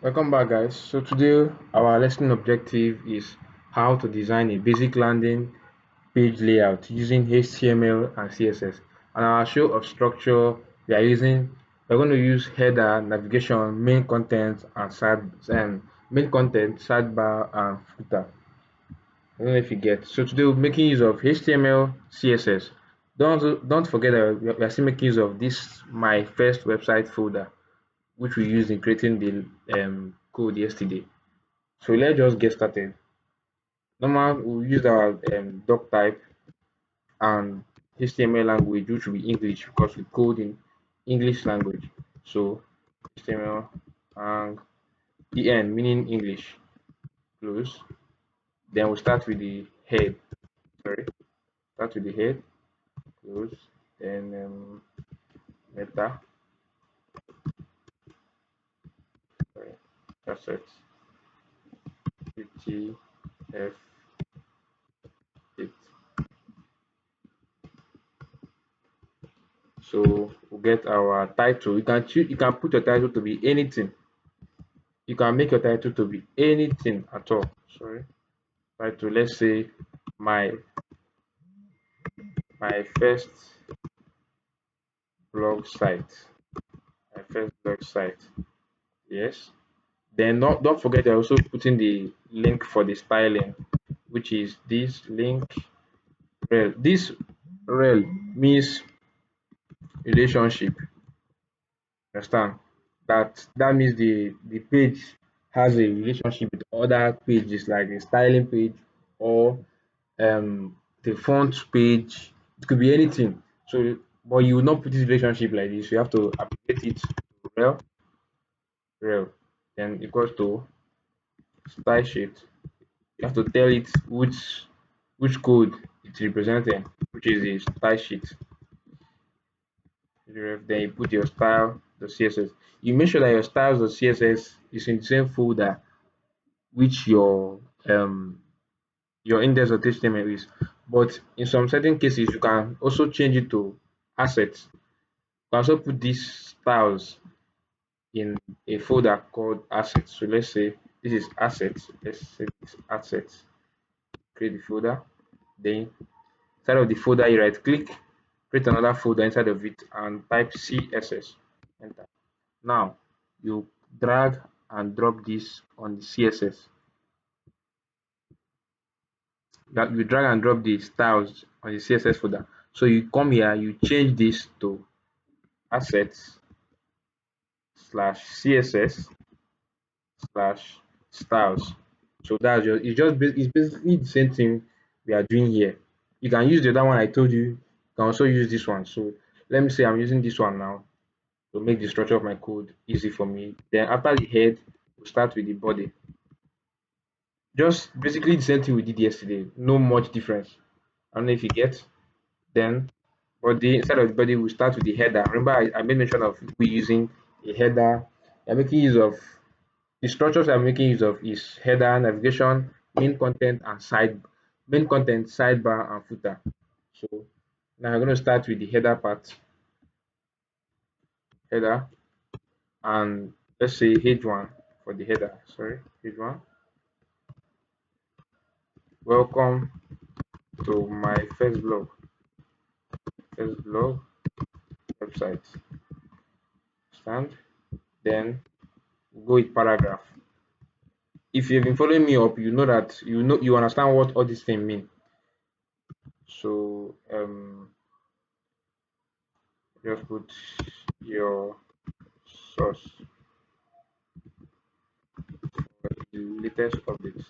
Welcome back, guys. So today our lesson objective is how to design a basic landing page layout using HTML and CSS. And our show of structure we're going to use header, navigation, main content, sidebar, and footer. I don't know if you get. So today we're making use of HTML, CSS. Don't forget that we are still making use of this my first website folder, which we used in creating the code yesterday. So let's just get started. Normal, we'll use our doc type and HTML language, which will be English because we code in English language. So HTML and EN meaning English, close. Then we'll start with the head. Sorry, start with the head, close. Then meta, sorry, that's it. 50 F8. So we'll get our title. You can put your title to be anything. You can make your title to be anything at all. Sorry. Title, let's say my my first blog site. My first blog site. Yes. Then don't forget I also put in the link for the styling, which is this link rel. This rel means relationship. Understand? That means the page has a relationship with other pages like the styling page or the font page. It could be anything. So but you will not put this relationship like this. You have to abbreviate it to rel then equals to style sheet. You have to tell it which code it's representing, which is the style sheet. Then you put your style, the CSS. You make sure that your styles of CSS is in the same folder which your index.html is. But in some certain cases, you can also change it to assets. You can also put these styles in a folder called assets. So let's say this is assets. Let's say this assets. Create the folder. Then inside of the folder, you right click, create another folder inside of it, and type CSS. Enter. Now you drag and drop this on the CSS. That you drag and drop the styles on the CSS folder. So you come here, you change this to assets slash CSS slash styles. So that's just it's basically the same thing we are doing here. You can use the other one I told you. You can also use this one. So let me say I'm using this one now to make the structure of my code easy for me. Then after the head, we'll start with the body. Just basically the same thing we did yesterday. No much difference. I don't know if you get. Then but the inside of the body we start with the header. Remember I made mention of we using a header. I'm making use of the structures I'm making use of is header, navigation, main content, sidebar, and footer. So now I'm going to start with the header part, header, and let's say h1 for the header. Sorry, h1. Welcome to my first blog website. Stand. Then go with paragraph. If you've been following me up, you understand what all these things mean. So just put your source for the latest updates.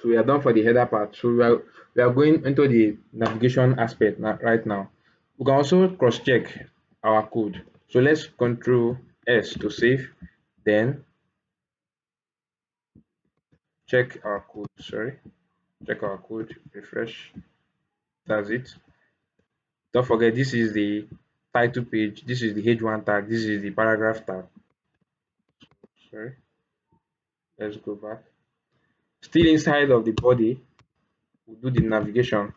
So we are done for the header part. So we are going into the navigation aspect right now. We can also cross check our code. So let's control S to save, then check our code. Sorry, check our code, refresh. That's it. Don't forget this is the title page, this is the h1 tag, this is the paragraph tag. Sorry, let's go back. Still inside of the body, we'll do the navigation.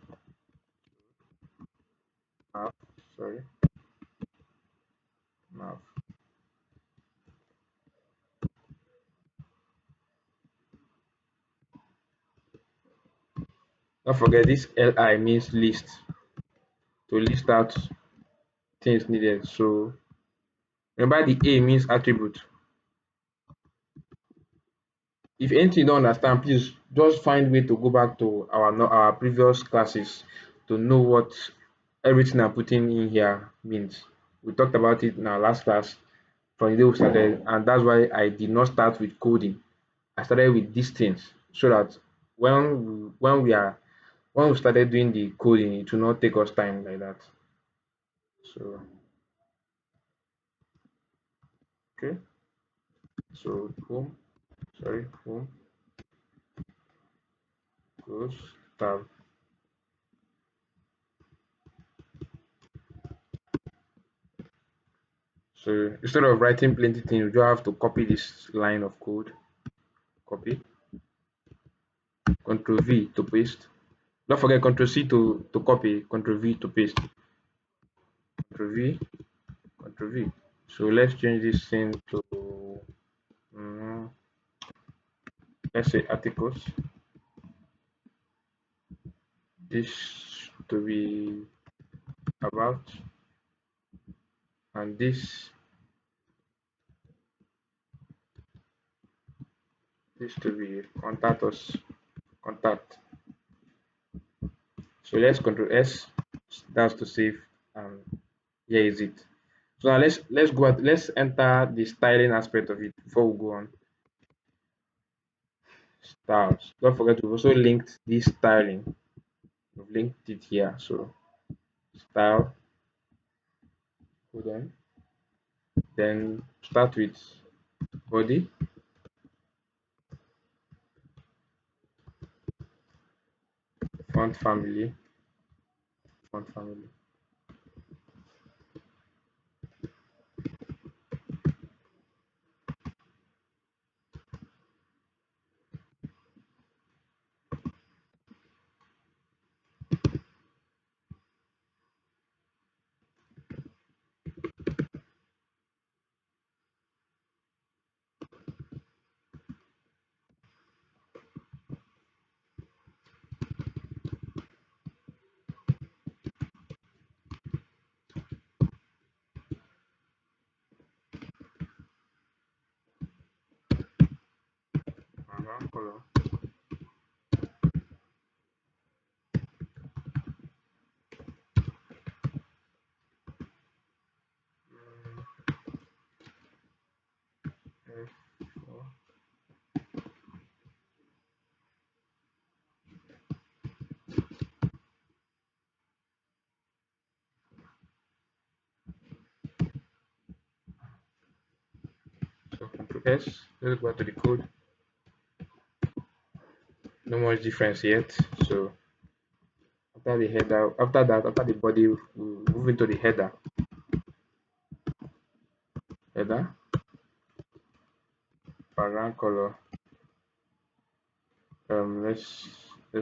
Sorry, Don't forget this li means list, to list out things needed. So remember the a means attribute. If anything you don't understand, please just find way to go back to our previous classes to know what everything I'm putting in here means. We talked about it in our last class from the day we started, and that's why I did not start with coding. I started with these things so that when we started doing the coding, it will not take us time like that. So okay, so home close tab. So instead of writing plenty things, we just have to copy this line of code. Copy. Control V to paste. Don't forget Control C to copy. Control V to paste. Control V. Control V. So let's change this thing to mm, let's say articles. This to be about, and this to be contact us. Contact. So let's Control S. That's to save. And here is it. So now let's go at let's enter the styling aspect of it before we go on. Styles. Don't forget we've also linked this styling. We've linked it here. So style, hold on. Then start with body, font family, font family. Color. F4. So Control S. Let's go to the code. No much difference yet. So after the header, after the body, we move into the header. Header, background color. Let's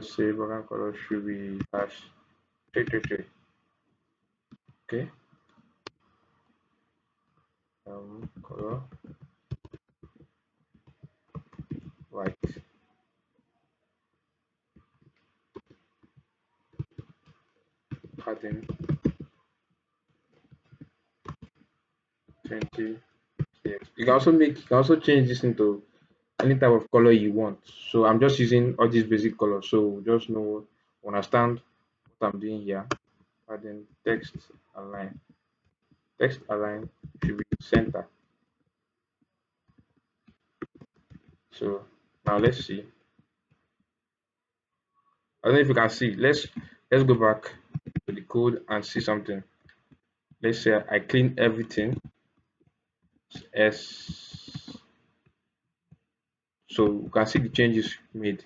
say background color should be hash 333. Okay. Color white. Pattern 20. Yes. You can also change this into any type of color you want. So I'm just using all these basic colors. So just know understand what I'm doing here. Pattern text align. Text align should be center. So now let's see. I don't know if you can see. Let's go back to the code and see something. Let's say I clean everything as so you can see the changes made.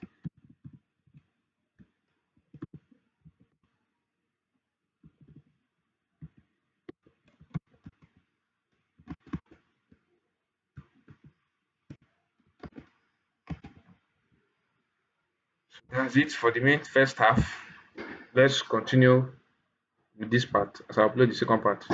That's it for the main first half. Let's continue with this part as I upload the second part.